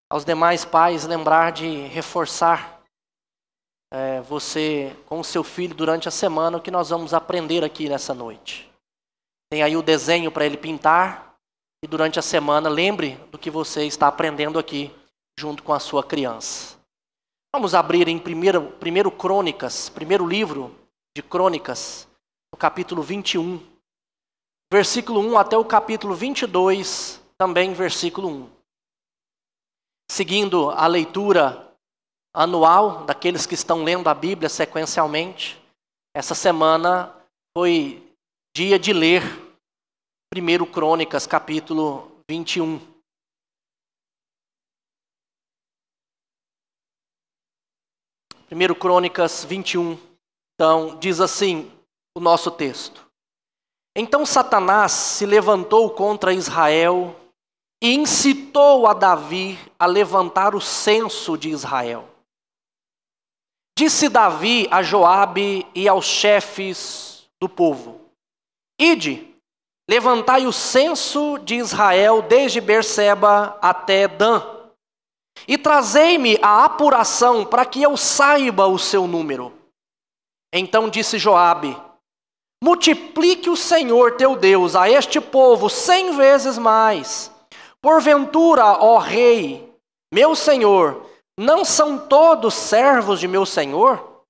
Aos demais pais, lembrar de reforçar você com o seu filho durante a semana o que nós vamos aprender aqui nessa noite. Tem aí o desenho para ele pintar e durante a semana lembre do que você está aprendendo aqui junto com a sua criança. Vamos abrir em primeiro Crônicas, primeiro livro de Crônicas, no capítulo 21, versículo 1 até o capítulo 22, também versículo 1. Seguindo a leitura anual daqueles que estão lendo a Bíblia sequencialmente, essa semana foi dia de ler 1 Crônicas, capítulo 21. Primeiro Crônicas 21, então, diz assim o nosso texto. Então Satanás se levantou contra Israel e incitou a Davi a levantar o censo de Israel. Disse Davi a Joabe e aos chefes do povo: Ide, levantai o censo de Israel desde Berseba até Dan, e trazei-me a apuração para que eu saiba o seu número. Então disse Joabe: multiplique o Senhor teu Deus a este povo 100 vezes mais. Porventura, ó rei, meu senhor, não são todos servos de meu senhor?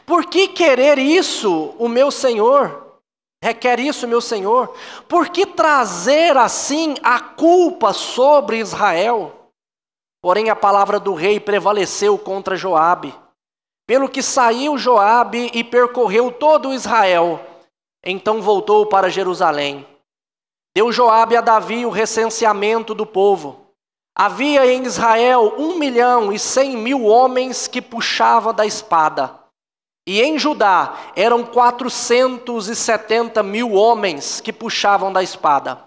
Por que querer isso o meu senhor? Requer isso o meu senhor? Por que trazer assim a culpa sobre Israel? Porém a palavra do rei prevaleceu contra Joabe. Pelo que saiu Joabe e percorreu todo Israel. Então voltou para Jerusalém. Deu Joabe a Davi o recenseamento do povo. Havia em Israel 1.100.000 homens que puxavam da espada. E em Judá eram 470.000 homens que puxavam da espada.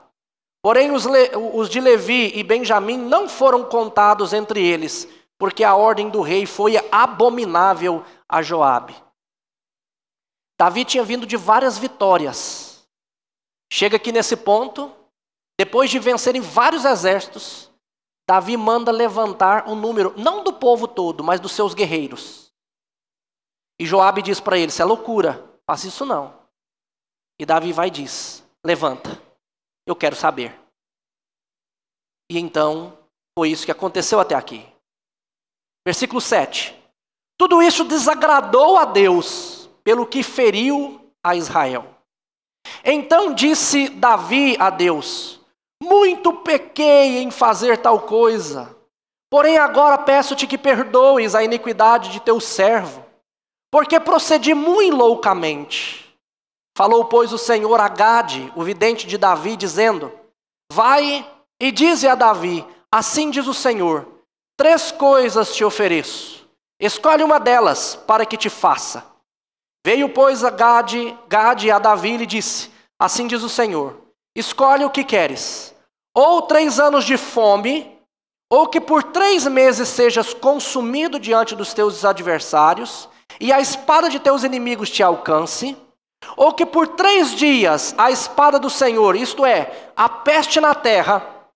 Porém os de Levi e Benjamim não foram contados entre eles, porque a ordem do rei foi abominável a Joabe. Davi tinha vindo de várias vitórias. Chega aqui nesse ponto, depois de vencerem vários exércitos, Davi manda levantar um número, não do povo todo, mas dos seus guerreiros. E Joabe diz para ele: isso é loucura, faça isso não. E Davi vai e diz: levanta, eu quero saber. E então, foi isso que aconteceu até aqui. Versículo 7. Tudo isso desagradou a Deus, pelo que feriu a Israel. Então disse Davi a Deus: muito pequei em fazer tal coisa, porém agora peço-te que perdoes a iniquidade de teu servo, porque procedi muito loucamente. Falou, pois, o Senhor a Gade, o vidente de Davi, dizendo: vai e dize a Davi, assim diz o Senhor, 3 coisas te ofereço, escolhe uma delas para que te faça. Veio, pois, a Gade a Davi e lhe disse: assim diz o Senhor, escolhe o que queres, ou 3 anos de fome, ou que por 3 meses sejas consumido diante dos teus adversários, e a espada de teus inimigos te alcance, ou que por 3 dias a espada do Senhor, isto é, a peste na terra,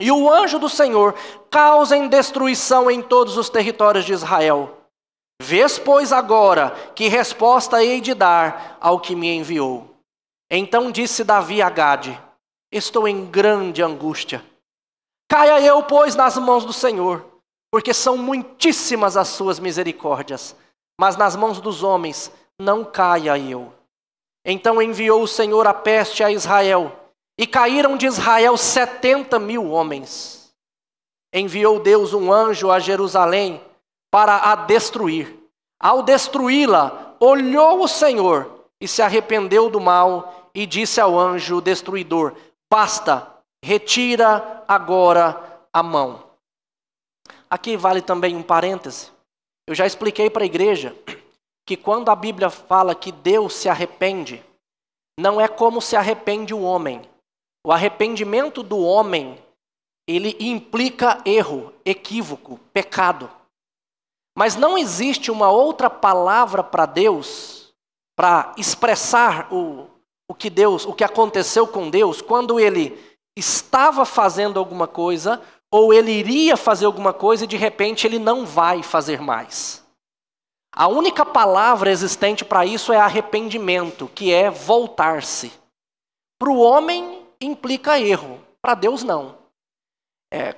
e o anjo do Senhor causem destruição em todos os territórios de Israel. Vês, pois, agora que resposta hei de dar ao que me enviou. Então disse Davi a Gade: estou em grande angústia. Caia eu, pois, nas mãos do Senhor, porque são muitíssimas as suas misericórdias, mas nas mãos dos homens não caia eu. Então enviou o Senhor a peste a Israel, e caíram de Israel 70.000 homens. Enviou Deus um anjo a Jerusalém para a destruir. Ao destruí-la, olhou o Senhor e se arrependeu do mal e disse ao anjo destruidor: basta, retira agora a mão. Aqui vale também um parêntese. Eu já expliquei para a igreja que quando a Bíblia fala que Deus se arrepende, não é como se arrepende o homem. O arrependimento do homem, ele implica erro, equívoco, pecado. Mas não existe uma outra palavra para Deus, para expressar o que aconteceu com Deus, quando ele estava fazendo alguma coisa, ou ele iria fazer alguma coisa e de repente ele não vai fazer mais. A única palavra existente para isso é arrependimento, que é voltar-se. Para o homem implica erro, para Deus não.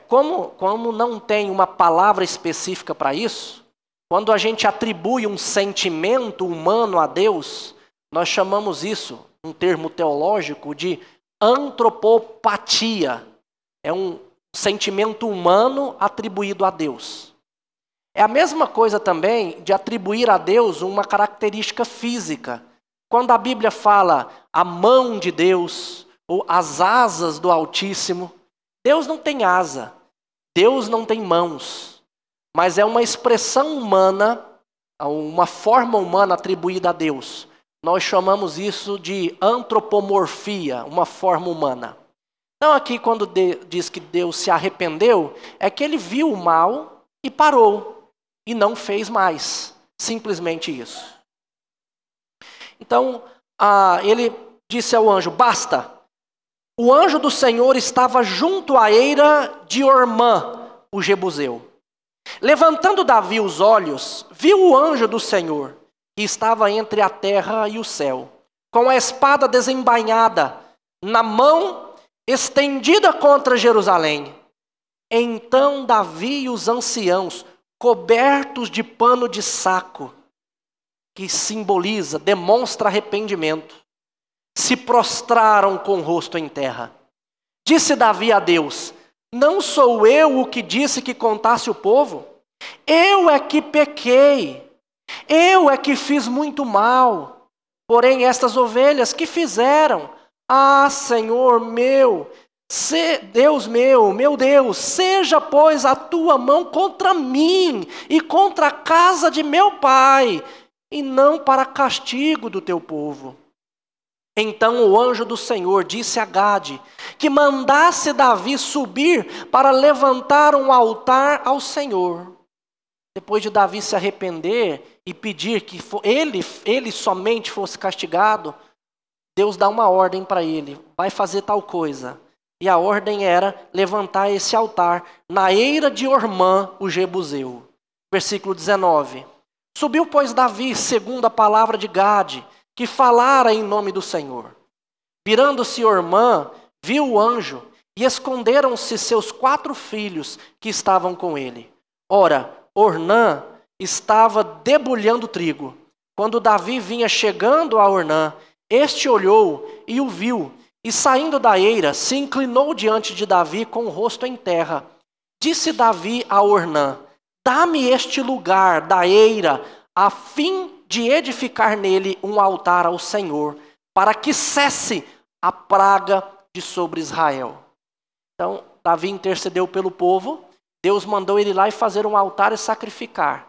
Como não tem uma palavra específica para isso, quando a gente atribui um sentimento humano a Deus, nós chamamos isso, um termo teológico, de antropopatia. É um sentimento humano atribuído a Deus. É a mesma coisa também de atribuir a Deus uma característica física. Quando a Bíblia fala a mão de Deus, ou as asas do Altíssimo, Deus não tem asa, Deus não tem mãos, mas é uma expressão humana, uma forma humana atribuída a Deus. Nós chamamos isso de antropomorfia, uma forma humana. Então aqui quando diz que Deus se arrependeu, é que ele viu o mal e parou, e não fez mais, simplesmente isso. Então ele disse ao anjo, basta. O anjo do Senhor estava junto à eira de Ormã, o Jebuseu. Levantando Davi os olhos, viu o anjo do Senhor, que estava entre a terra e o céu, com a espada desembainhada, na mão estendida contra Jerusalém. Então Davi e os anciãos, cobertos de pano de saco, que simboliza, demonstra arrependimento, se prostraram com o rosto em terra. Disse Davi a Deus, não sou eu o que disse que contasse o povo? Eu é que pequei, eu é que fiz muito mal. Porém estas ovelhas que fizeram? Ah, Senhor meu, Deus meu Deus, seja pois a tua mão contra mim e contra a casa de meu pai, e não para castigo do teu povo. Então o anjo do Senhor disse a Gade que mandasse Davi subir para levantar um altar ao Senhor. Depois de Davi se arrepender e pedir que ele somente fosse castigado, Deus dá uma ordem para ele, vai fazer tal coisa. E a ordem era levantar esse altar na eira de Ormã, o Jebuseu. Versículo 19. Subiu, pois, Davi, segundo a palavra de Gade, que falara em nome do Senhor. Virando-se Ormã, viu o anjo, e esconderam-se seus 4 filhos que estavam com ele. Ora, Ornã estava debulhando trigo. Quando Davi vinha chegando a Ornã, este olhou e o viu, e saindo da eira, se inclinou diante de Davi com o rosto em terra. Disse Davi a Ornã, dá-me este lugar da eira, a fim de edificar nele um altar ao Senhor, para que cesse a praga de sobre Israel. Então, Davi intercedeu pelo povo, Deus mandou ele lá e fazer um altar e sacrificar.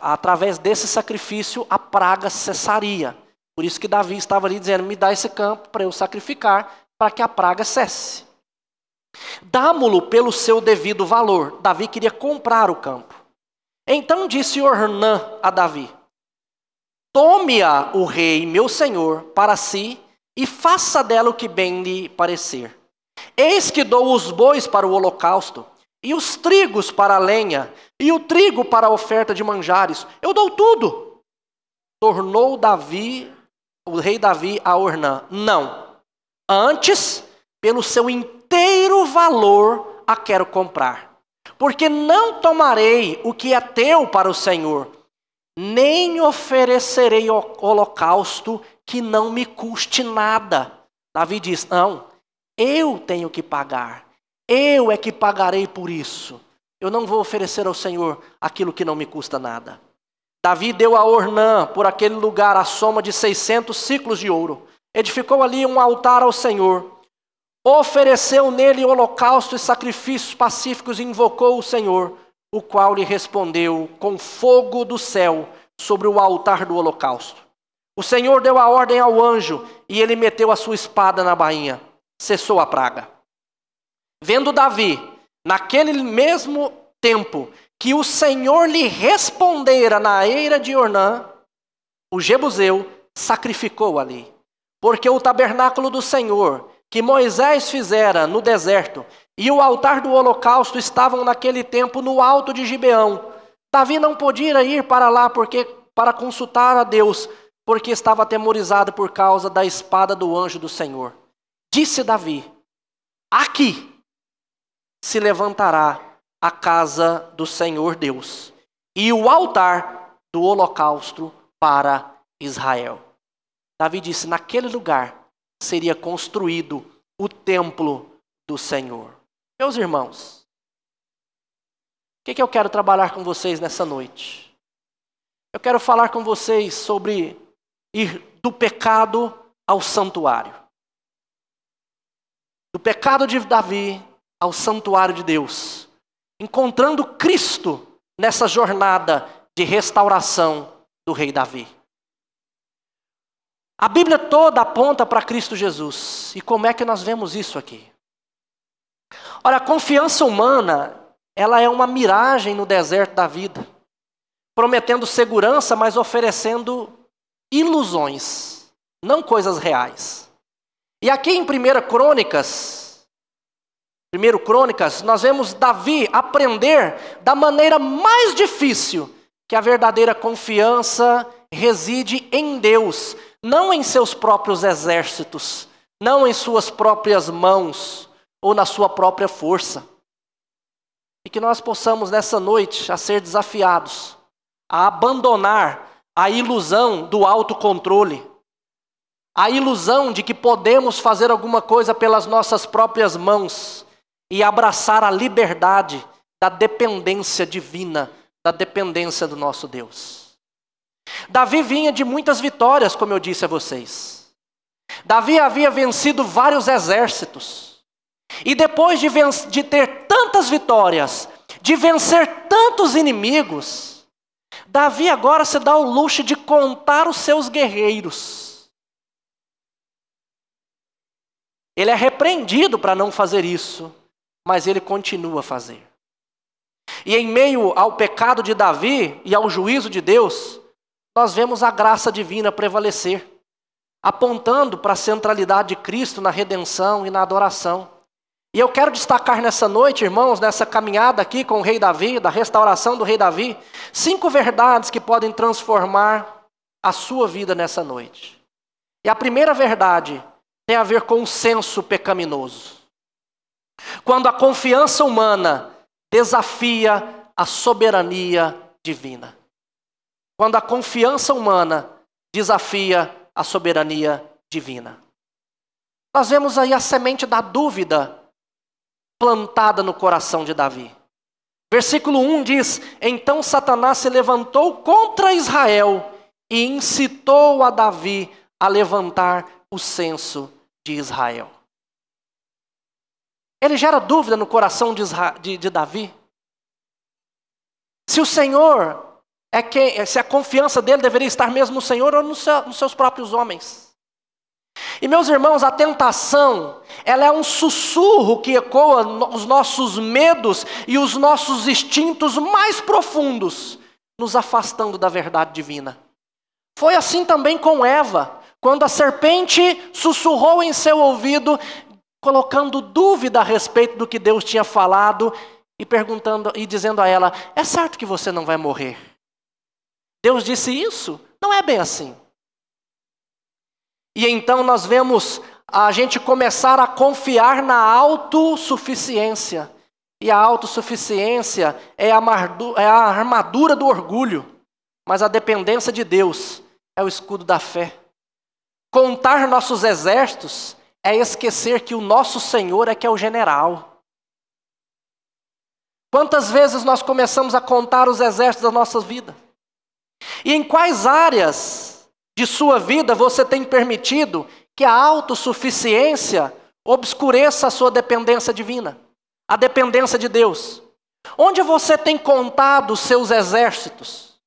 Através desse sacrifício, a praga cessaria. Por isso que Davi estava ali dizendo, me dá esse campo para eu sacrificar, para que a praga cesse. Dá-mo-lo pelo seu devido valor. Davi queria comprar o campo. Então disse Ornã a Davi, tome-a o rei, meu senhor, para si, e faça dela o que bem lhe parecer. Eis que dou os bois para o holocausto, e os trigos para a lenha, e o trigo para a oferta de manjares. Eu dou tudo. Tornou o rei Davi a Ornã, não. Antes, pelo seu inteiro valor, a quero comprar. Porque não tomarei o que é teu para o Senhor, nem oferecerei holocausto que não me custe nada. Davi diz, não, eu tenho que pagar. Eu é que pagarei por isso. Eu não vou oferecer ao Senhor aquilo que não me custa nada. Davi deu a Ornã por aquele lugar a soma de 600 siclos de ouro. Edificou ali um altar ao Senhor. Ofereceu nele holocausto e sacrifícios pacíficos e invocou o Senhor, o qual lhe respondeu com fogo do céu sobre o altar do holocausto. O Senhor deu a ordem ao anjo e ele meteu a sua espada na bainha. Cessou a praga. Vendo Davi, naquele mesmo tempo, que o Senhor lhe respondera na eira de Ornã, o Jebuseu sacrificou ali. Porque o tabernáculo do Senhor, que Moisés fizera no deserto, e o altar do holocausto estavam naquele tempo no alto de Gibeão. Davi não podia ir para lá para consultar a Deus, porque estava atemorizado por causa da espada do anjo do Senhor. Disse Davi: aqui se levantará a casa do Senhor Deus e o altar do holocausto para Israel. Davi disse: naquele lugar seria construído o templo do Senhor. Meus irmãos, o que eu quero trabalhar com vocês nessa noite? Eu quero falar com vocês sobre ir do pecado ao santuário. Do pecado de Davi ao santuário de Deus. Encontrando Cristo nessa jornada de restauração do rei Davi. A Bíblia toda aponta para Cristo Jesus. E como é que nós vemos isso aqui? Olha, a confiança humana, ela é uma miragem no deserto da vida. Prometendo segurança, mas oferecendo ilusões, não coisas reais. E aqui em 1 Crônicas, nós vemos Davi aprender da maneira mais difícil que a verdadeira confiança reside em Deus, não em seus próprios exércitos, não em suas próprias mãos ou na sua própria força. E que nós possamos nessa noite a ser desafiados a abandonar a ilusão do autocontrole, a ilusão de que podemos fazer alguma coisa pelas nossas próprias mãos e abraçar a liberdade da dependência divina, da dependência do nosso Deus. Davi vinha de muitas vitórias, como eu disse a vocês. Davi havia vencido vários exércitos. E depois de ter tantas vitórias, de vencer tantos inimigos, Davi agora se dá o luxo de contar os seus guerreiros. Ele é repreendido para não fazer isso, mas ele continua a fazer. E em meio ao pecado de Davi e ao juízo de Deus, nós vemos a graça divina prevalecer, apontando para a centralidade de Cristo na redenção e na adoração. E eu quero destacar nessa noite, irmãos, nessa caminhada aqui com o rei Davi, da restauração do rei Davi, 5 verdades que podem transformar a sua vida nessa noite. E a primeira verdade tem a ver com o senso pecaminoso. Quando a confiança humana desafia a soberania divina. Quando a confiança humana desafia a soberania divina. Nós vemos aí a semente da dúvida plantada no coração de Davi. Versículo 1 diz: então Satanás se levantou contra Israel e incitou a Davi a levantar o censo de Israel. Ele gera dúvida no coração de Davi. Se o Senhor se a confiança dele deveria estar mesmo no Senhor ou nos seus próprios homens. E meus irmãos, a tentação, ela é um sussurro que ecoa os nossos medos e os nossos instintos mais profundos, nos afastando da verdade divina. Foi assim também com Eva, quando a serpente sussurrou em seu ouvido, colocando dúvida a respeito do que Deus tinha falado e perguntando e dizendo a ela: é certo que você não vai morrer? Deus disse isso? Não é bem assim. E então nós vemos a gente começar a confiar na autossuficiência. E a autossuficiência é a armadura do orgulho, mas a dependência de Deus é o escudo da fé. Contar nossos exércitos é esquecer que o nosso Senhor é que é o general. Quantas vezes nós começamos a contar os exércitos da nossa vida? E em quais áreas de sua vida você tem permitido que a autossuficiência obscureça a sua dependência divina, a dependência de Deus? Onde você tem contado os seus exércitos?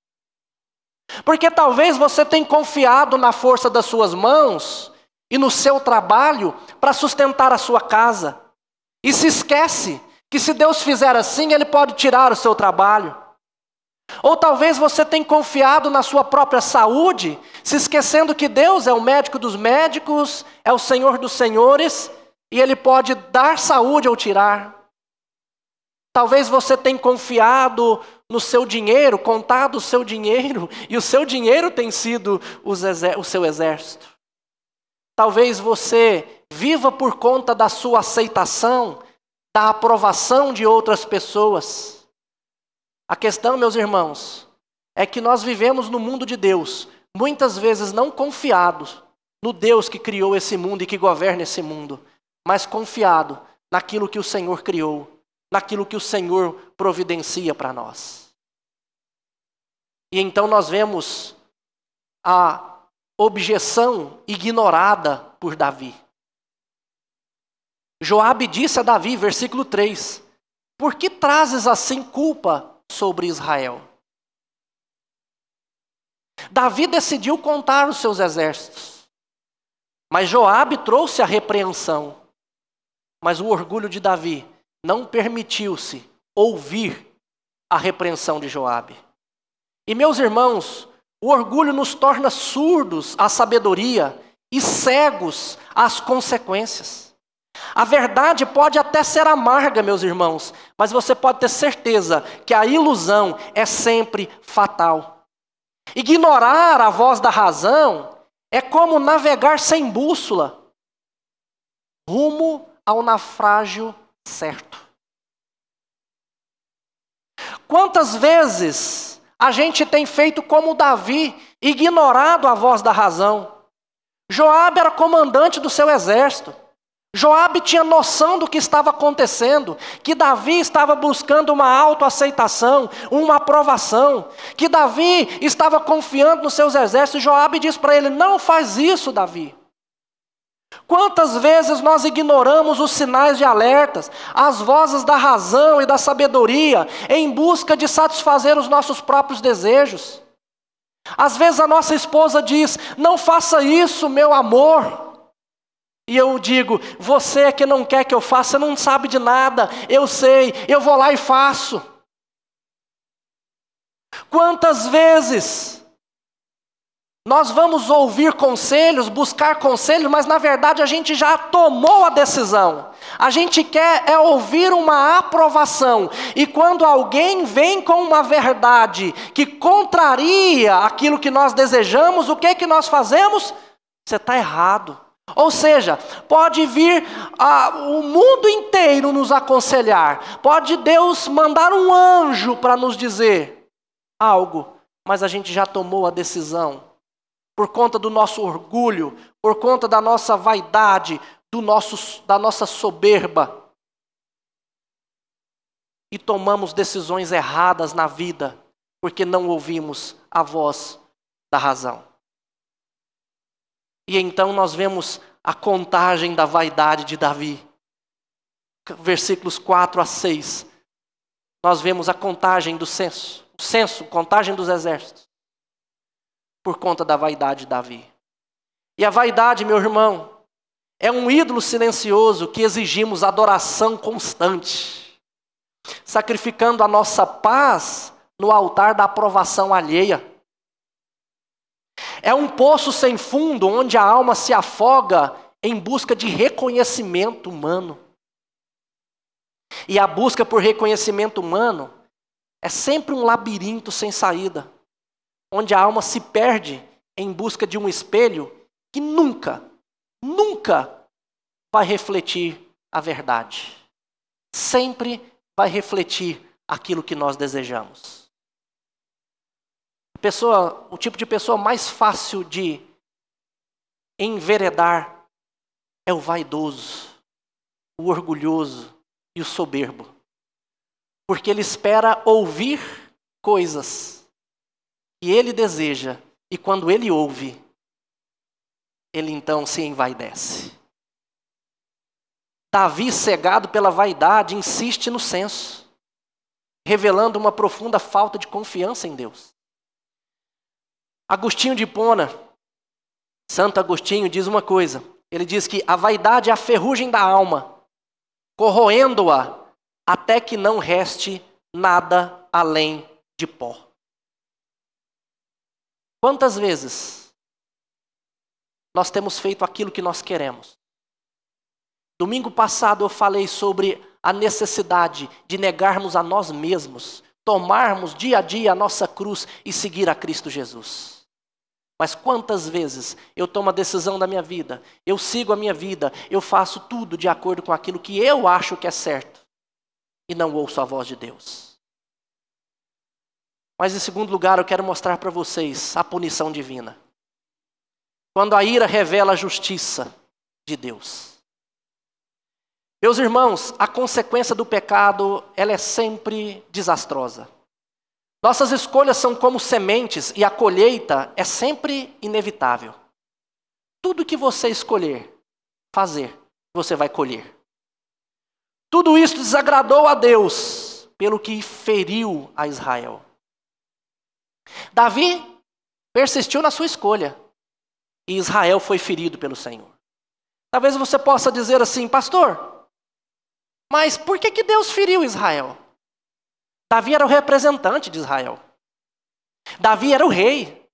Porque talvez você tenha confiado na força das suas mãos e no seu trabalho para sustentar a sua casa. E se esquece que se Deus fizer assim, Ele pode tirar o seu trabalho. Ou talvez você tenha confiado na sua própria saúde, se esquecendo que Deus é o médico dos médicos, é o Senhor dos senhores, e Ele pode dar saúde ou tirar. Talvez você tenha confiado no seu dinheiro, contado o seu dinheiro, e o seu dinheiro tem sido o seu exército. Talvez você viva por conta da sua aceitação, da aprovação de outras pessoas. A questão, meus irmãos, é que nós vivemos no mundo de Deus, muitas vezes não confiados no Deus que criou esse mundo e que governa esse mundo, mas confiado naquilo que o Senhor criou, naquilo que o Senhor providencia para nós. E então nós vemos a objeção ignorada por Davi. Joabe disse a Davi, versículo 3, por que trazes assim culpa sobre Israel? Davi decidiu contar os seus exércitos, mas Joabe trouxe a repreensão. Mas o orgulho de Davi não permitiu-se ouvir a repreensão de Joabe. E meus irmãos, o orgulho nos torna surdos à sabedoria e cegos às consequências. A verdade pode até ser amarga, meus irmãos, mas você pode ter certeza que a ilusão é sempre fatal. Ignorar a voz da razão é como navegar sem bússola, rumo ao naufrágio certo. Quantas vezes a gente tem feito como Davi, ignorado a voz da razão? Joabe era comandante do seu exército. Joabe tinha noção do que estava acontecendo, que Davi estava buscando uma autoaceitação, uma aprovação, que Davi estava confiando nos seus exércitos. Joabe diz para ele, não faz isso, Davi. Quantas vezes nós ignoramos os sinais de alertas, as vozes da razão e da sabedoria, em busca de satisfazer os nossos próprios desejos? Às vezes a nossa esposa diz, não faça isso, meu amor. E eu digo, você é que não quer que eu faça, você não sabe de nada, eu sei, eu vou lá e faço. Quantas vezes nós vamos ouvir conselhos, buscar conselhos, mas na verdade a gente já tomou a decisão. A gente quer ouvir uma aprovação. E quando alguém vem com uma verdade que contraria aquilo que nós desejamos, o que é que nós fazemos? Você está errado. Ou seja, pode vir o mundo inteiro nos aconselhar, pode Deus mandar um anjo para nos dizer algo, mas a gente já tomou a decisão, por conta do nosso orgulho, por conta da nossa vaidade, da nossa soberba, e tomamos decisões erradas na vida, porque não ouvimos a voz da razão. E então nós vemos a contagem da vaidade de Davi. Versículos 4 a 6. Nós vemos a contagem do censo, contagem dos exércitos, por conta da vaidade de Davi. E a vaidade, meu irmão, é um ídolo silencioso que exigimos adoração constante, sacrificando a nossa paz no altar da aprovação alheia. É um poço sem fundo onde a alma se afoga em busca de reconhecimento humano. E a busca por reconhecimento humano é sempre um labirinto sem saída, onde a alma se perde em busca de um espelho que nunca vai refletir a verdade. Sempre vai refletir aquilo que nós desejamos. O tipo de pessoa mais fácil de enveredar é o vaidoso, o orgulhoso e o soberbo. Porque ele espera ouvir coisas que ele deseja, e quando ele ouve, ele então se envaidece. Davi, cegado pela vaidade, insiste no censo, revelando uma profunda falta de confiança em Deus. Agostinho de Hipona, Santo Agostinho, diz uma coisa. Ele diz que a vaidade é a ferrugem da alma, corroendo-a até que não reste nada além de pó. Quantas vezes nós temos feito aquilo que nós queremos, Domingo passado eu falei sobre a necessidade de negarmos a nós mesmos, tomarmos dia a dia a nossa cruz e seguir a Cristo Jesus. Mas quantas vezes eu tomo a decisão da minha vida, eu sigo a minha vida, eu faço tudo de acordo com aquilo que eu acho que é certo e não ouço a voz de Deus. Mas em segundo lugar, eu quero mostrar para vocês a punição divina. Quando a ira revela a justiça de Deus. Meus irmãos, a consequência do pecado, ela é sempre desastrosa. Nossas escolhas são como sementes e a colheita é sempre inevitável. Tudo que você escolher fazer, você vai colher. Tudo isso desagradou a Deus, pelo que feriu a Israel. Davi persistiu na sua escolha e Israel foi ferido pelo Senhor. Talvez você possa dizer assim, pastor, mas por que Deus feriu Israel? Davi era o representante de Israel. Davi era o rei.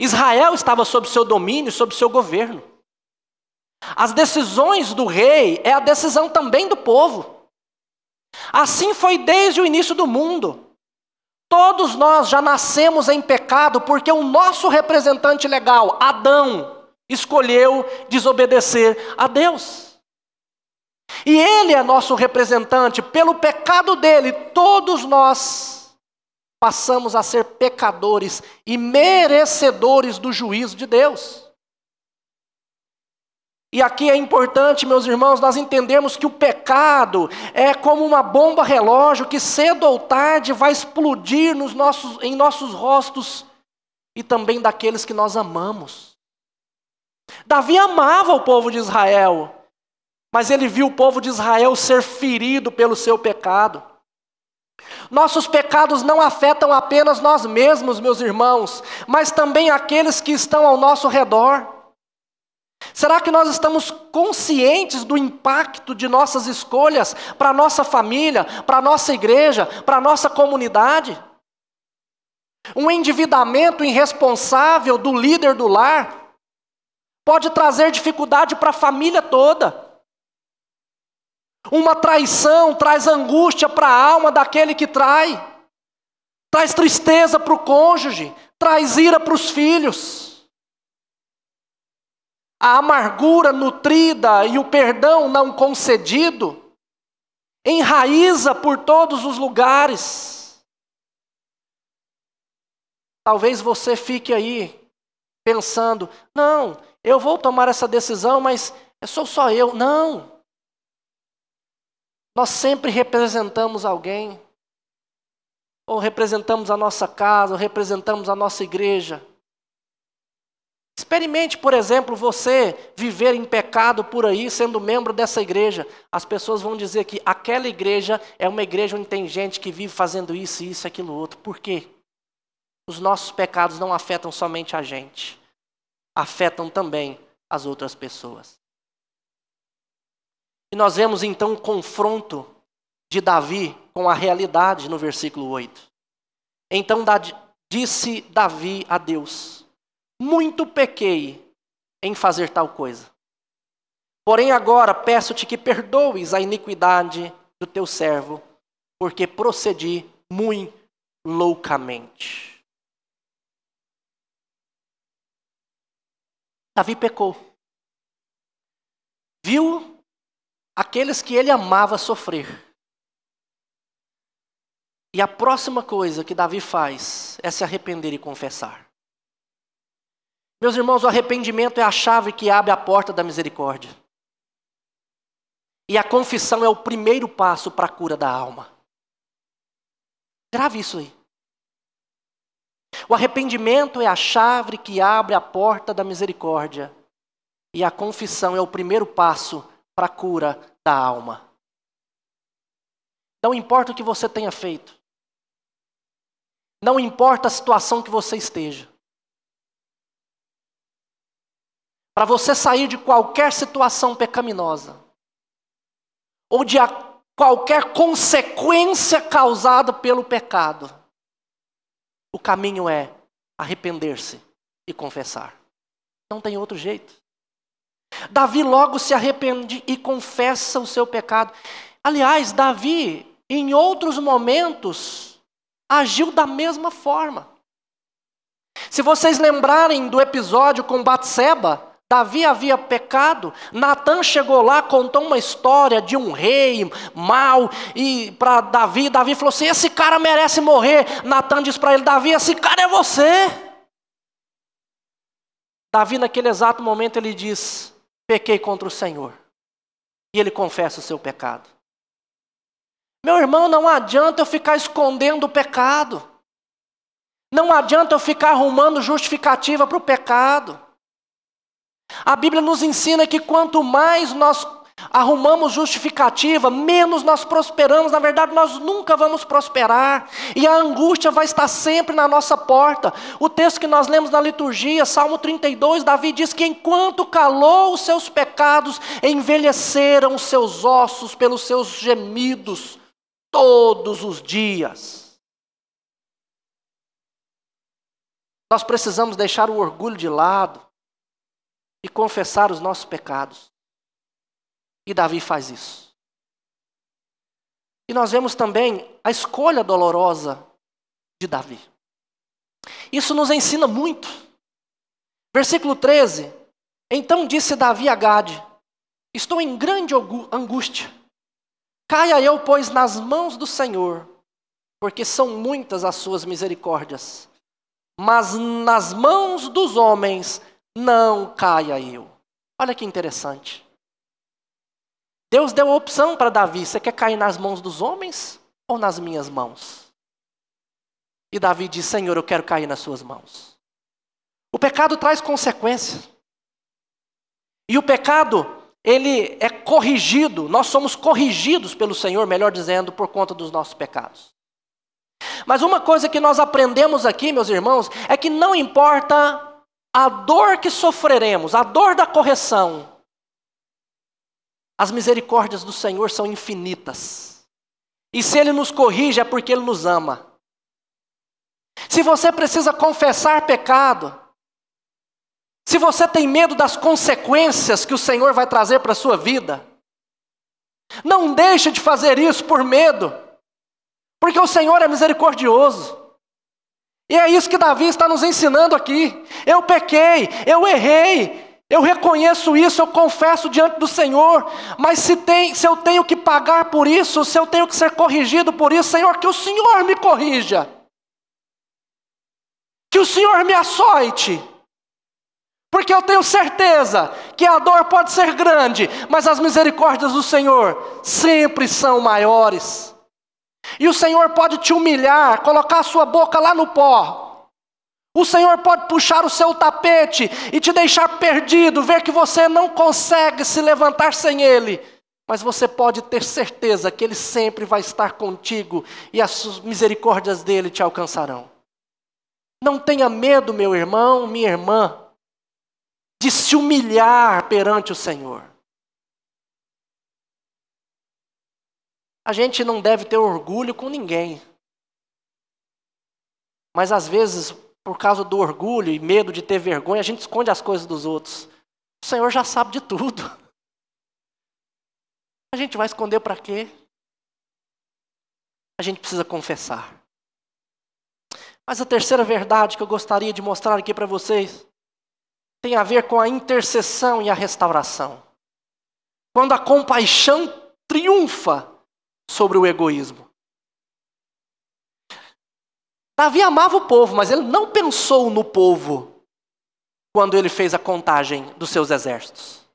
Israel estava sob seu domínio, sob seu governo. As decisões do rei é a decisão também do povo. Assim foi desde o início do mundo. Todos nós já nascemos em pecado porque o nosso representante legal, Adão, escolheu desobedecer a Deus. E ele é nosso representante. Pelo pecado dele, todos nós passamos a ser pecadores e merecedores do juízo de Deus. E aqui é importante, meus irmãos, nós entendermos que o pecado é como uma bomba relógio que cedo ou tarde vai explodir em nossos rostos e também daqueles que nós amamos. Davi amava o povo de Israel, mas ele viu o povo de Israel ser ferido pelo seu pecado. Nossos pecados não afetam apenas nós mesmos, meus irmãos, mas também aqueles que estão ao nosso redor. Será que nós estamos conscientes do impacto de nossas escolhas para a nossa família, para a nossa igreja, para a nossa comunidade? Um endividamento irresponsável do líder do lar pode trazer dificuldade para a família toda. Uma traição traz angústia para a alma daquele que trai. Traz tristeza para o cônjuge. Traz ira para os filhos. A amargura nutrida e o perdão não concedido enraiza por todos os lugares. Talvez você fique aí pensando, não, eu vou tomar essa decisão, mas sou só eu. Não. Nós sempre representamos alguém, ou representamos a nossa casa, ou representamos a nossa igreja. Experimente, por exemplo, você viver em pecado por aí, sendo membro dessa igreja. As pessoas vão dizer que aquela igreja é uma igreja onde tem gente que vive fazendo isso, isso, aquilo, outro. Por quê? Os nossos pecados não afetam somente a gente, afetam também as outras pessoas. E nós vemos então o confronto de Davi com a realidade no versículo 8. Então disse Davi a Deus, muito pequei em fazer tal coisa. Porém agora peço-te que perdoes a iniquidade do teu servo, porque procedi muito loucamente. Davi pecou. Viu aqueles que ele amava sofrer. E a próxima coisa que Davi faz é se arrepender e confessar. Meus irmãos, o arrependimento é a chave que abre a porta da misericórdia. E a confissão é o primeiro passo para a cura da alma. Grave isso aí. O arrependimento é a chave que abre a porta da misericórdia. E a confissão é o primeiro passo para a cura da alma. Não importa o que você tenha feito. Não importa a situação que você esteja. Para você sair de qualquer situação pecaminosa, ou de qualquer consequência causada pelo pecado, o caminho é arrepender-se e confessar. Não tem outro jeito. Davi logo se arrepende e confessa o seu pecado. Aliás, Davi, em outros momentos, agiu da mesma forma. Se vocês lembrarem do episódio com Batseba, Davi havia pecado, Natã chegou lá, contou uma história de um rei mau, e para Davi falou assim, esse cara merece morrer. Natã disse para ele, Davi, esse cara é você. Davi naquele exato momento ele diz, pequei contra o Senhor. E ele confessa o seu pecado. Meu irmão, não adianta eu ficar escondendo o pecado. Não adianta eu ficar arrumando justificativa para o pecado. A Bíblia nos ensina que quanto mais nós arrumamos justificativa, menos nós prosperamos. Na verdade, nós nunca vamos prosperar. E a angústia vai estar sempre na nossa porta. O texto que nós lemos na liturgia, Salmo 32, Davi diz que enquanto calou os seus pecados, envelheceram os seus ossos pelos seus gemidos todos os dias. Nós precisamos deixar o orgulho de lado e confessar os nossos pecados. E Davi faz isso. E nós vemos também a escolha dolorosa de Davi. Isso nos ensina muito. Versículo 13. Então disse Davi a Gade, estou em grande angústia. Caia eu, pois, nas mãos do Senhor, porque são muitas as suas misericórdias. Mas nas mãos dos homens não caia eu. Olha que interessante. Deus deu a opção para Davi, você quer cair nas mãos dos homens ou nas minhas mãos? E Davi diz, Senhor, eu quero cair nas suas mãos. O pecado traz consequências. E o pecado, ele é corrigido, nós somos corrigidos pelo Senhor, melhor dizendo, por conta dos nossos pecados. Mas uma coisa que nós aprendemos aqui, meus irmãos, é que não importa a dor que sofreremos, a dor da correção, as misericórdias do Senhor são infinitas. E se Ele nos corrige é porque Ele nos ama. Se você precisa confessar pecado, se você tem medo das consequências que o Senhor vai trazer para a sua vida, não deixe de fazer isso por medo, porque o Senhor é misericordioso. E é isso que Davi está nos ensinando aqui. Eu pequei, eu errei, eu reconheço isso, eu confesso diante do Senhor, mas se eu tenho que pagar por isso, se eu tenho que ser corrigido por isso, Senhor, que o Senhor me corrija, que o Senhor me açoite, porque eu tenho certeza que a dor pode ser grande, mas as misericórdias do Senhor sempre são maiores. E o Senhor pode te humilhar, colocar a sua boca lá no pó. O Senhor pode puxar o seu tapete e te deixar perdido, ver que você não consegue se levantar sem Ele. Mas você pode ter certeza que Ele sempre vai estar contigo e as misericórdias dEle te alcançarão. Não tenha medo, meu irmão, minha irmã, de se humilhar perante o Senhor. A gente não deve ter orgulho com ninguém. Mas às vezes, por causa do orgulho e medo de ter vergonha, a gente esconde as coisas dos outros. O Senhor já sabe de tudo. A gente vai esconder para quê? A gente precisa confessar. Mas a terceira verdade que eu gostaria de mostrar aqui para vocês tem a ver com a intercessão e a restauração. Quando a compaixão triunfa sobre o egoísmo. Davi amava o povo, mas ele não pensou no povo quando ele fez a contagem dos seus exércitos.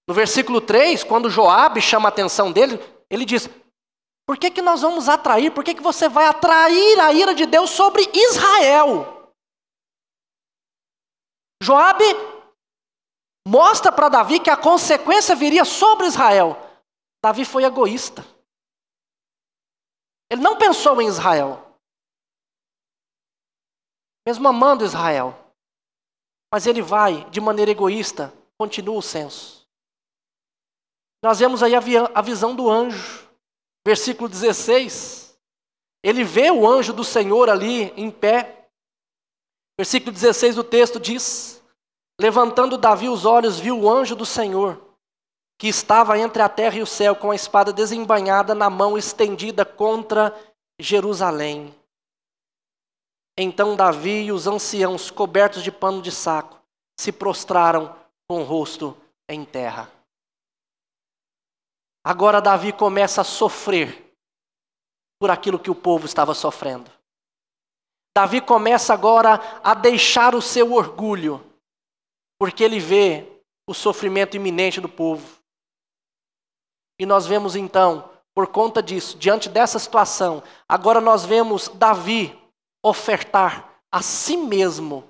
No versículo 3, quando Joabe chama a atenção dele, ele diz, por que nós vamos atrair, por que você vai atrair a ira de Deus sobre Israel? Joabe mostra para Davi que a consequência viria sobre Israel. Davi foi egoísta. Ele não pensou em Israel, mesmo amando Israel. Mas ele vai, de maneira egoísta, continua o censo. Nós vemos aí a visão do anjo. Versículo 16. Ele vê o anjo do Senhor ali em pé. Versículo 16 do texto diz, Levantando Davi os olhos, viu o anjo do Senhor, que estava entre a terra e o céu, com a espada desembainhada na mão, estendida contra Jerusalém. Então Davi e os anciãos, cobertos de pano de saco, se prostraram com o rosto em terra. Agora Davi começa a sofrer por aquilo que o povo estava sofrendo. Davi começa agora a deixar o seu orgulho, porque ele vê o sofrimento iminente do povo. E nós vemos então, por conta disso, diante dessa situação, agora nós vemos Davi ofertar a si mesmo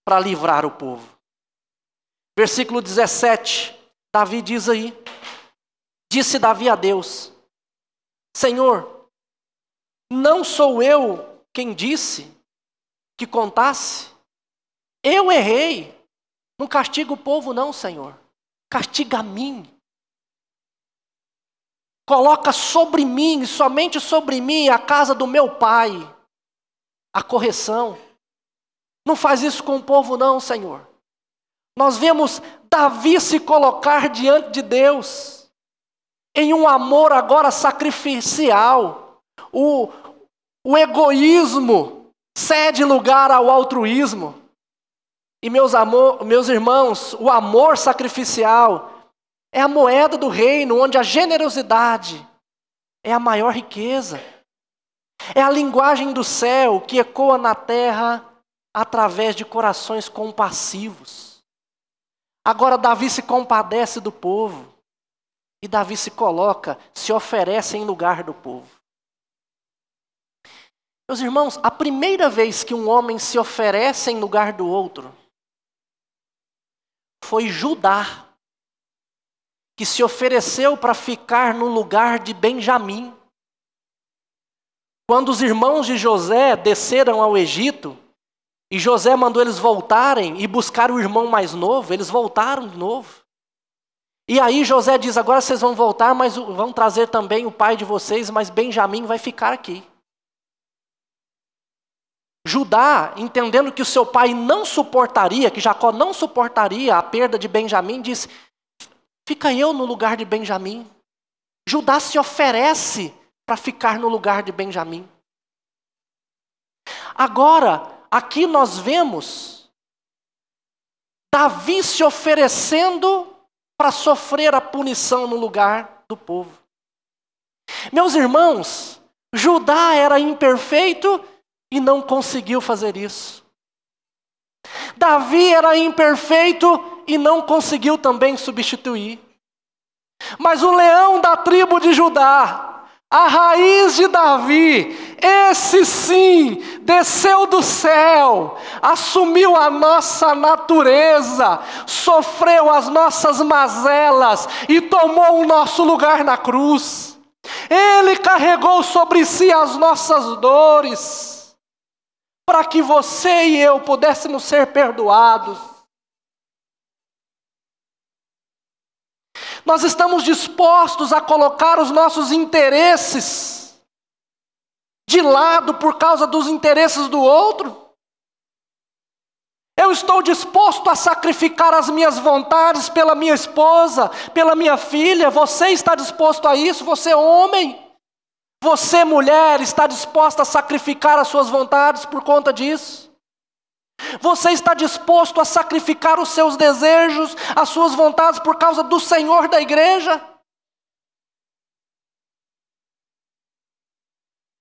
para livrar o povo. Versículo 17, Davi diz aí: disse Davi a Deus: Senhor, não sou eu quem disse que contasse? Eu errei. Não castiga o povo não, Senhor. Castiga a mim. Coloca sobre mim, e somente sobre mim, a casa do meu pai, a correção. Não faz isso com o povo não, Senhor. Nós vemos Davi se colocar diante de Deus, em um amor agora sacrificial. O egoísmo cede lugar ao altruísmo. E meus irmãos, o amor sacrificial é a moeda do reino, onde a generosidade é a maior riqueza. É a linguagem do céu que ecoa na terra através de corações compassivos. Agora Davi se compadece do povo. E Davi se coloca, se oferece em lugar do povo. Meus irmãos, a primeira vez que um homem se oferece em lugar do outro foi Judá, que se ofereceu para ficar no lugar de Benjamim. Quando os irmãos de José desceram ao Egito, e José mandou eles voltarem e buscar o irmão mais novo, eles voltaram de novo. E aí José diz: agora vocês vão voltar, mas vão trazer também o pai de vocês, mas Benjamim vai ficar aqui. Judá, entendendo que o seu pai não suportaria, que Jacó não suportaria a perda de Benjamim, diz: fica eu no lugar de Benjamim. Judá se oferece para ficar no lugar de Benjamim. Agora, aqui nós vemos Davi se oferecendo para sofrer a punição no lugar do povo. Meus irmãos, Judá era imperfeito e não conseguiu fazer isso. Davi era imperfeito e não conseguiu também substituir. Mas o leão da tribo de Judá, a raiz de Davi, esse sim, desceu do céu, assumiu a nossa natureza, sofreu as nossas mazelas e tomou o nosso lugar na cruz. Ele carregou sobre si as nossas dores, para que você e eu pudéssemos ser perdoados. Nós estamos dispostos a colocar os nossos interesses de lado por causa dos interesses do outro? Eu estou disposto a sacrificar as minhas vontades pela minha esposa, pela minha filha. Você está disposto a isso? Você é homem? Você, mulher, está disposta a sacrificar as suas vontades por conta disso? Você está disposto a sacrificar os seus desejos, as suas vontades por causa do Senhor da igreja?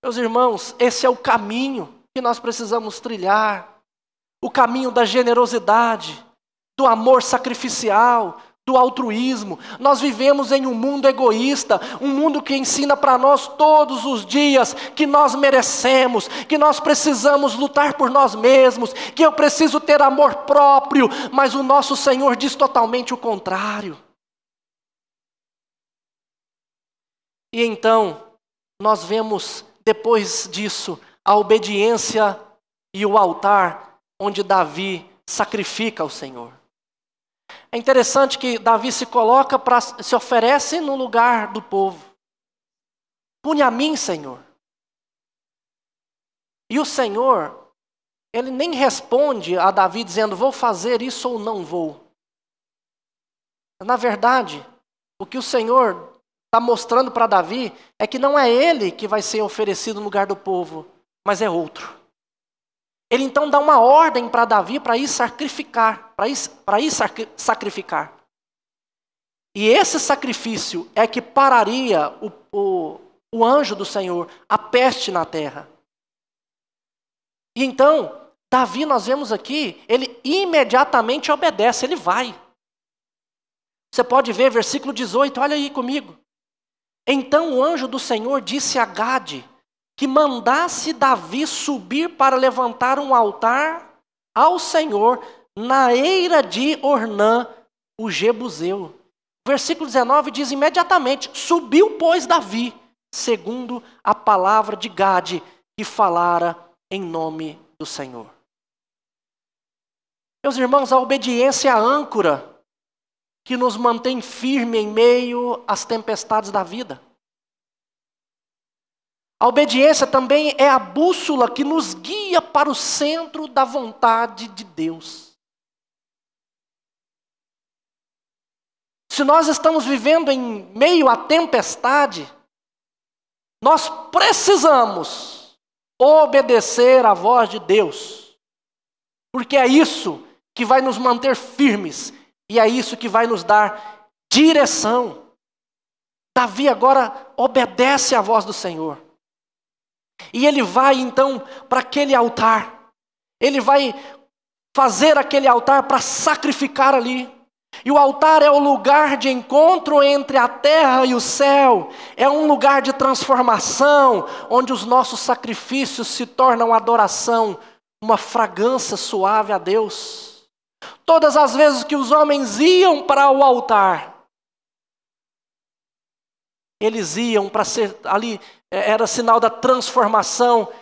Meus irmãos, esse é o caminho que nós precisamos trilhar. O caminho da generosidade, do amor sacrificial, do altruísmo. Nós vivemos em um mundo egoísta, um mundo que ensina para nós todos os dias que nós merecemos, que nós precisamos lutar por nós mesmos, que eu preciso ter amor próprio, mas o nosso Senhor diz totalmente o contrário. E então, nós vemos depois disso a obediência e o altar onde Davi sacrifica ao Senhor. É interessante que Davi se oferece no lugar do povo. Pune a mim, Senhor. E o Senhor, ele nem responde a Davi dizendo, vou fazer isso ou não vou. Na verdade, o que o Senhor está mostrando para Davi é que não é ele que vai ser oferecido no lugar do povo, mas é outro. Ele então dá uma ordem para Davi para ir sacrificar, sacrificar. E esse sacrifício é que pararia o anjo do Senhor, a peste na terra. E então, Davi, nós vemos aqui, ele imediatamente obedece, ele vai. Você pode ver versículo 18, olha aí comigo. Então o anjo do Senhor disse a Gade que mandasse Davi subir para levantar um altar ao Senhor na eira de Ornã, o Jebuseu. Versículo 19 diz imediatamente, subiu, pois, Davi, segundo a palavra de Gade, que falara em nome do Senhor. Meus irmãos, a obediência é a âncora que nos mantém firme em meio às tempestades da vida. A obediência também é a bússola que nos guia para o centro da vontade de Deus. Se nós estamos vivendo em meio à tempestade, nós precisamos obedecer à voz de Deus, porque é isso que vai nos manter firmes e é isso que vai nos dar direção. Davi agora obedece à voz do Senhor. E ele vai então para aquele altar. Ele vai fazer aquele altar para sacrificar ali. E o altar é o lugar de encontro entre a terra e o céu. É um lugar de transformação, onde os nossos sacrifícios se tornam adoração, uma fragrância suave a Deus. Todas as vezes que os homens iam para o altar, eles iam para ser ali, era sinal da transformação,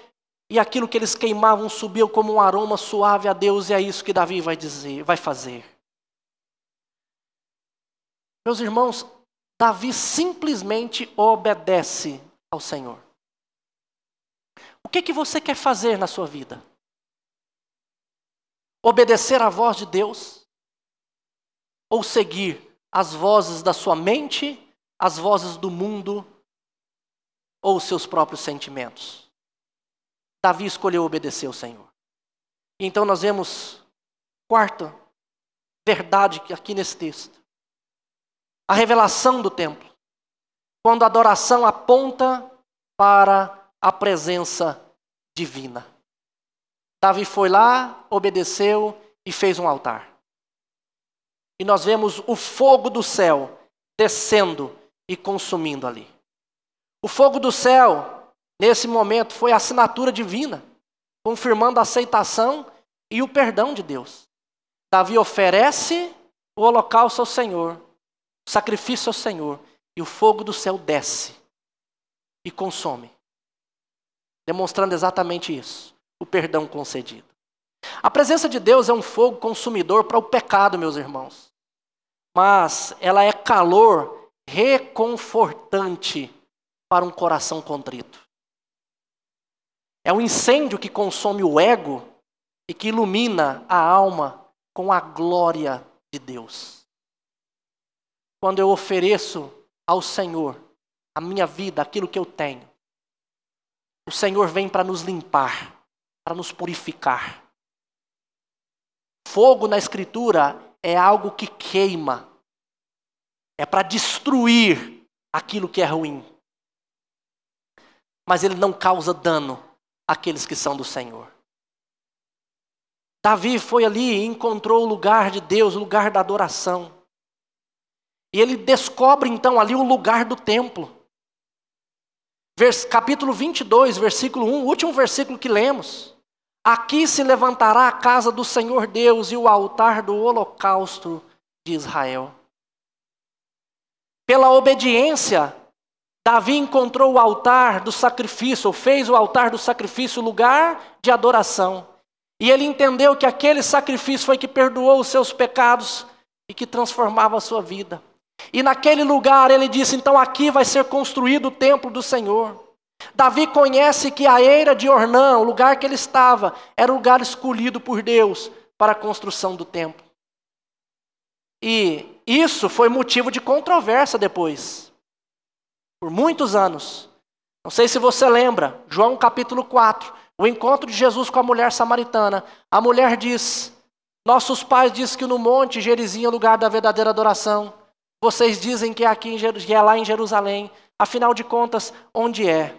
e aquilo que eles queimavam subiu como um aroma suave a Deus, e é isso que Davi vai fazer. Meus irmãos, Davi simplesmente obedece ao Senhor. O que você quer fazer na sua vida? Obedecer à voz de Deus? Ou seguir as vozes da sua mente, as vozes do mundo, ou os seus próprios sentimentos? Davi escolheu obedecer ao Senhor. E então nós vemos, quarta verdade aqui nesse texto. A revelação do templo. Quando a adoração aponta para a presença divina. Davi foi lá, obedeceu e fez um altar. E nós vemos o fogo do céu descendo e consumindo ali. O fogo do céu, nesse momento, foi a assinatura divina, confirmando a aceitação e o perdão de Deus. Davi oferece o holocausto ao Senhor, o sacrifício ao Senhor, e o fogo do céu desce e consome, demonstrando exatamente isso, o perdão concedido. A presença de Deus é um fogo consumidor para o pecado, meus irmãos, mas ela é calor reconfortante para um coração contrito. É um incêndio que consome o ego e que ilumina a alma com a glória de Deus. Quando eu ofereço ao Senhor a minha vida, aquilo que eu tenho, o Senhor vem para nos limpar, para nos purificar. Fogo na Escritura é algo que queima, é para destruir aquilo que é ruim. Mas ele não causa dano àqueles que são do Senhor. Davi foi ali e encontrou o lugar de Deus, o lugar da adoração. E ele descobre então ali o lugar do templo. Capítulo 22, versículo 1, o último versículo que lemos. Aqui se levantará a casa do Senhor Deus e o altar do holocausto de Israel. Pela obediência, Davi encontrou o altar do sacrifício, ou fez o altar do sacrifício lugar de adoração. E ele entendeu que aquele sacrifício foi que perdoou os seus pecados e que transformava a sua vida. E naquele lugar ele disse, então aqui vai ser construído o templo do Senhor. Davi conhece que a eira de Ornã, o lugar que ele estava, era o lugar escolhido por Deus para a construção do templo. E isso foi motivo de controvérsia depois, por muitos anos. Não sei se você lembra, João capítulo 4, o encontro de Jesus com a mulher samaritana. A mulher diz: nossos pais dizem que no monte Gerizim é o lugar da verdadeira adoração. Vocês dizem que é aqui que é lá em Jerusalém. Afinal de contas, onde é?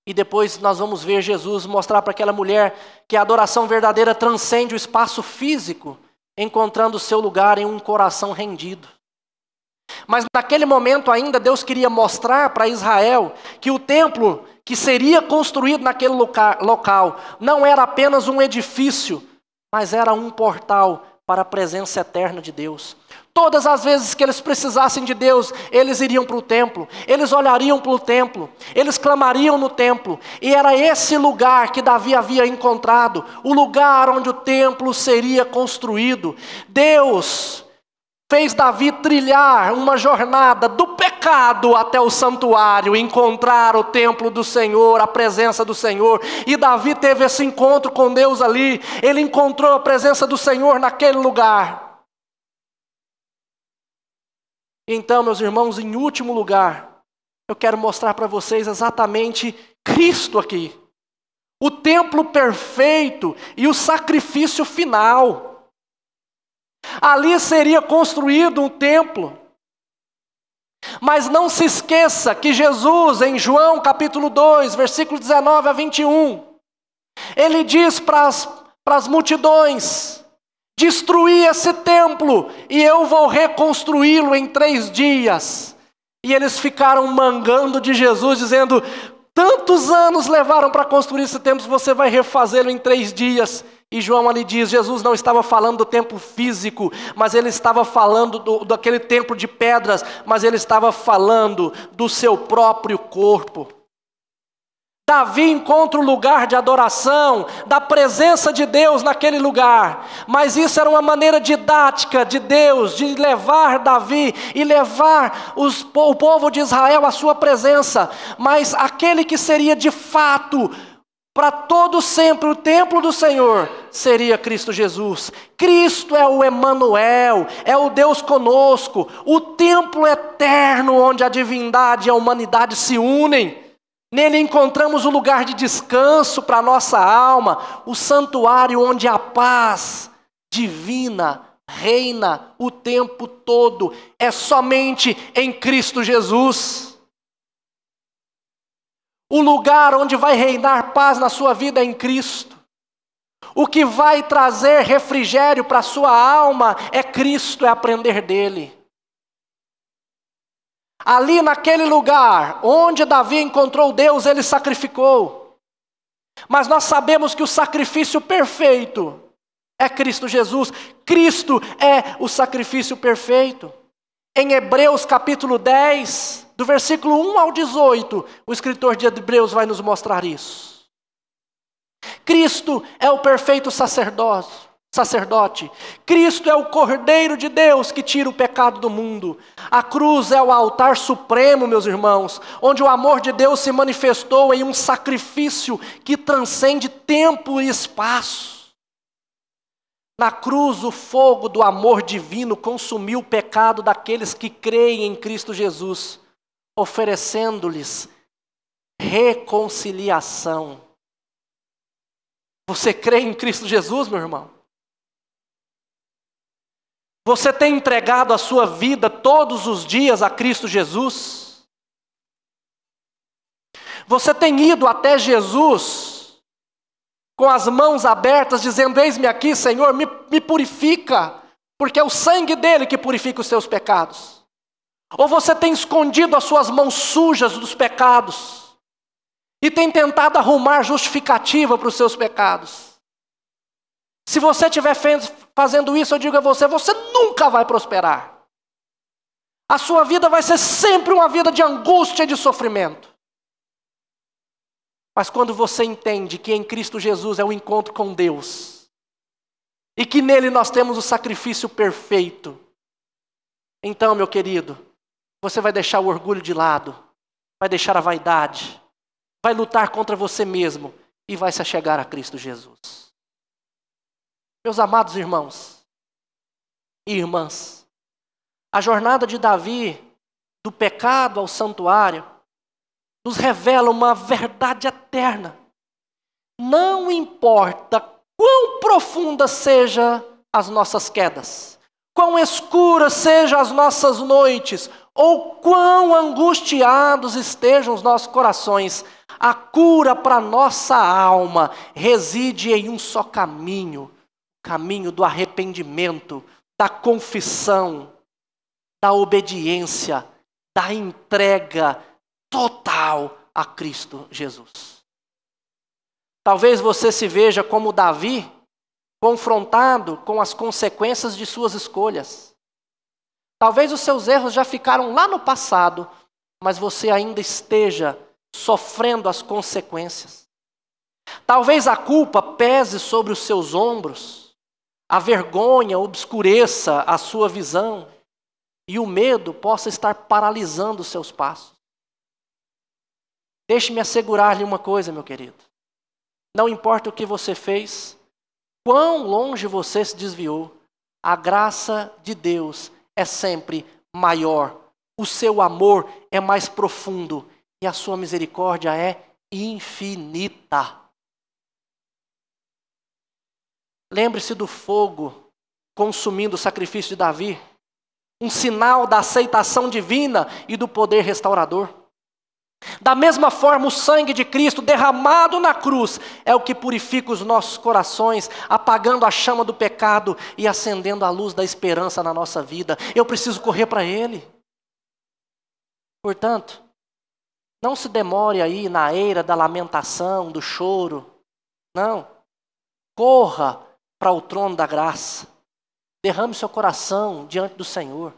E depois nós vamos ver Jesus mostrar para aquela mulher que a adoração verdadeira transcende o espaço físico, encontrando o seu lugar em um coração rendido. Mas naquele momento ainda Deus queria mostrar para Israel que o templo que seria construído naquele local não era apenas um edifício, mas era um portal para a presença eterna de Deus. Todas as vezes que eles precisassem de Deus, eles iriam para o templo, eles olhariam para o templo, eles clamariam no templo. E era esse lugar que Davi havia encontrado, o lugar onde o templo seria construído. Deus fez Davi trilhar uma jornada do pecado até o santuário, encontrar o templo do Senhor, a presença do Senhor. E Davi teve esse encontro com Deus ali, ele encontrou a presença do Senhor naquele lugar. Então, meus irmãos, em último lugar, eu quero mostrar para vocês exatamente Cristo aqui. O templo perfeito e o sacrifício final. Ali seria construído um templo. Mas não se esqueça que Jesus, em João capítulo 2, versículo 19 a 21, ele diz para as multidões: destruí esse templo e eu vou reconstruí-lo em 3 dias. E eles ficaram mangando de Jesus, dizendo: tantos anos levaram para construir esse templo, você vai refazê-lo em 3 dias. E João ali diz, Jesus não estava falando do templo físico, mas ele estava falando daquele templo de pedras, mas ele estava falando do seu próprio corpo. Davi encontra o lugar de adoração, da presença de Deus naquele lugar. Mas isso era uma maneira didática de Deus, de levar Davi e levar o povo de Israel à sua presença. Mas aquele que seria de fato, para todo sempre, o templo do Senhor, seria Cristo Jesus. Cristo é o Emanuel, é o Deus conosco, o templo eterno onde a divindade e a humanidade se unem. Nele encontramos o lugar de descanso para a nossa alma, o santuário onde a paz divina reina o tempo todo. É somente em Cristo Jesus. O lugar onde vai reinar paz na sua vida é em Cristo. O que vai trazer refrigério para a sua alma é Cristo, é aprender dele. Ali naquele lugar, onde Davi encontrou Deus, ele sacrificou. Mas nós sabemos que o sacrifício perfeito é Cristo Jesus. Cristo é o sacrifício perfeito. Em Hebreus capítulo 10, do versículo 1 ao 18, o escritor de Hebreus vai nos mostrar isso. Cristo é o perfeito sacerdote. Cristo é o Cordeiro de Deus que tira o pecado do mundo. A cruz é o altar supremo, meus irmãos, onde o amor de Deus se manifestou em um sacrifício que transcende tempo e espaço. Na cruz, o fogo do amor divino consumiu o pecado daqueles que creem em Cristo Jesus, oferecendo-lhes reconciliação. Você crê em Cristo Jesus, meu irmão? Você tem entregado a sua vida todos os dias a Cristo Jesus? Você tem ido até Jesus com as mãos abertas, dizendo: eis-me aqui, Senhor, me purifica, porque é o sangue dele que purifica os seus pecados? Ou você tem escondido as suas mãos sujas dos pecados e tem tentado arrumar justificativa para os seus pecados? Se você estiver fazendo isso, eu digo a você, você nunca vai prosperar. A sua vida vai ser sempre uma vida de angústia e de sofrimento. Mas quando você entende que em Cristo Jesus é o encontro com Deus, e que nele nós temos o sacrifício perfeito, então, meu querido, você vai deixar o orgulho de lado, vai deixar a vaidade, vai lutar contra você mesmo e vai se achegar a Cristo Jesus. Meus amados irmãos e irmãs, a jornada de Davi, do pecado ao santuário, nos revela uma verdade eterna. Não importa quão profundas sejam as nossas quedas, quão escuras sejam as nossas noites, ou quão angustiados estejam os nossos corações, a cura para nossa alma reside em um só caminho, o caminho do arrependimento, da confissão, da obediência, da entrega total a Cristo Jesus. Talvez você se veja como Davi, confrontado com as consequências de suas escolhas. Talvez os seus erros já ficaram lá no passado, mas você ainda esteja sofrendo as consequências. Talvez a culpa pese sobre os seus ombros, a vergonha obscureça a sua visão e o medo possa estar paralisando os seus passos. Deixe-me assegurar-lhe uma coisa, meu querido. Não importa o que você fez, quão longe você se desviou, a graça de Deus é sempre maior. O seu amor é mais profundo e a sua misericórdia é infinita. Lembre-se do fogo consumindo o sacrifício de Davi, um sinal da aceitação divina e do poder restaurador. Da mesma forma, o sangue de Cristo derramado na cruz é o que purifica os nossos corações, apagando a chama do pecado e acendendo a luz da esperança na nossa vida. Eu preciso correr para Ele. Portanto, não se demore aí na eira da lamentação, do choro. Não. Corra para o trono da graça. Derrame seu coração diante do Senhor.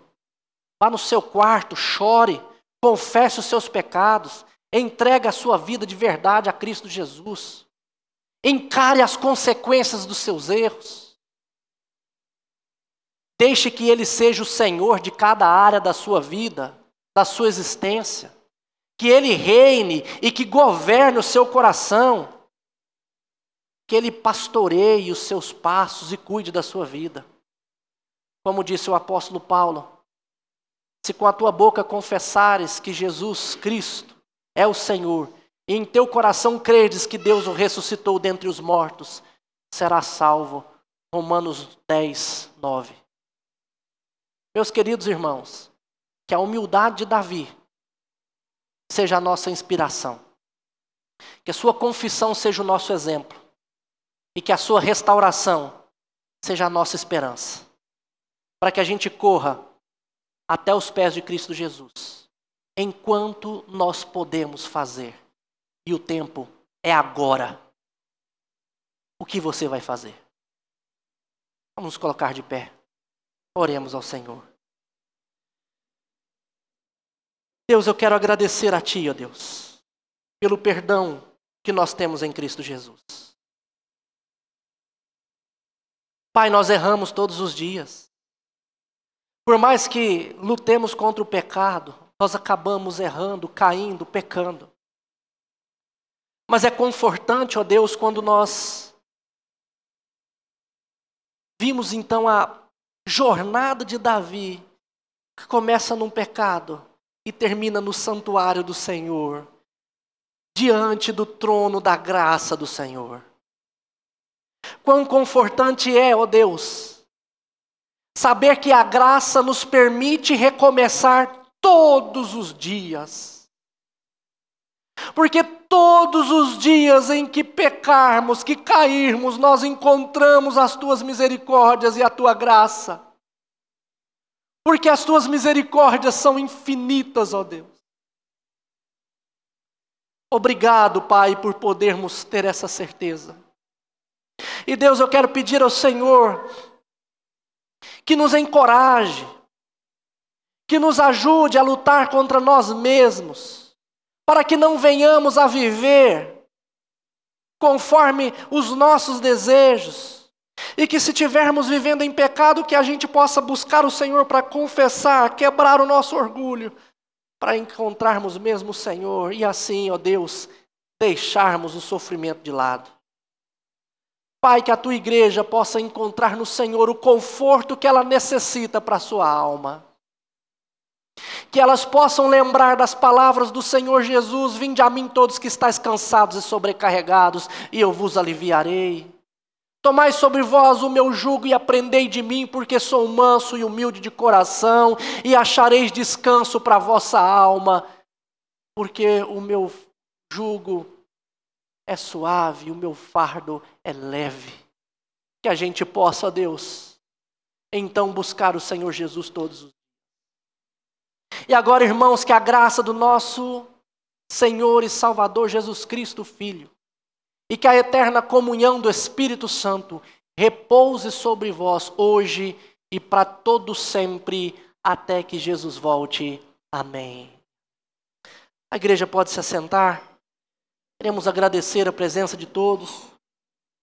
Vá no seu quarto, chore. Confesse os seus pecados, entregue a sua vida de verdade a Cristo Jesus. Encare as consequências dos seus erros. Deixe que Ele seja o Senhor de cada área da sua vida, da sua existência. Que Ele reine e que governe o seu coração. Que Ele pastoreie os seus passos e cuide da sua vida. Como disse o apóstolo Paulo, se com a tua boca confessares que Jesus Cristo é o Senhor, e em teu coração credes que Deus o ressuscitou dentre os mortos, serás salvo. Romanos 10, 9. Meus queridos irmãos, que a humildade de Davi seja a nossa inspiração. Que a sua confissão seja o nosso exemplo. E que a sua restauração seja a nossa esperança. Para que a gente corra até os pés de Cristo Jesus, enquanto nós podemos fazer. E o tempo é agora. O que você vai fazer? Vamos nos colocar de pé. Oremos ao Senhor. Deus, eu quero agradecer a Ti, ó Deus, pelo perdão que nós temos em Cristo Jesus. Pai, nós erramos todos os dias. Por mais que lutemos contra o pecado, nós acabamos errando, caindo, pecando. Mas é confortante, ó Deus, quando nós vimos então a jornada de Davi, que começa num pecado e termina no santuário do Senhor, diante do trono da graça do Senhor. Quão confortante é, ó Deus, saber que a graça nos permite recomeçar todos os dias. Porque todos os dias em que pecarmos, que cairmos, nós encontramos as Tuas misericórdias e a Tua graça. Porque as Tuas misericórdias são infinitas, ó Deus. Obrigado, Pai, por podermos ter essa certeza. E Deus, eu quero pedir ao Senhor que nos encoraje, que nos ajude a lutar contra nós mesmos, para que não venhamos a viver conforme os nossos desejos, e que se estivermos vivendo em pecado, que a gente possa buscar o Senhor para confessar, quebrar o nosso orgulho, para encontrarmos mesmo o Senhor e assim, ó Deus, deixarmos o sofrimento de lado. Pai, que a tua igreja possa encontrar no Senhor o conforto que ela necessita para a sua alma. Que elas possam lembrar das palavras do Senhor Jesus: vinde a mim todos que estáis cansados e sobrecarregados, e eu vos aliviarei. Tomai sobre vós o meu jugo e aprendei de mim, porque sou manso e humilde de coração, e achareis descanso para a vossa alma, porque o meu jugo é suave, o meu fardo é leve. Que a gente possa, Deus, então buscar o Senhor Jesus todos os dias. E agora, irmãos, que a graça do nosso Senhor e Salvador Jesus Cristo, Filho, e que a eterna comunhão do Espírito Santo repouse sobre vós hoje e para todo sempre, até que Jesus volte. Amém. A igreja pode se assentar. Queremos agradecer a presença de todos.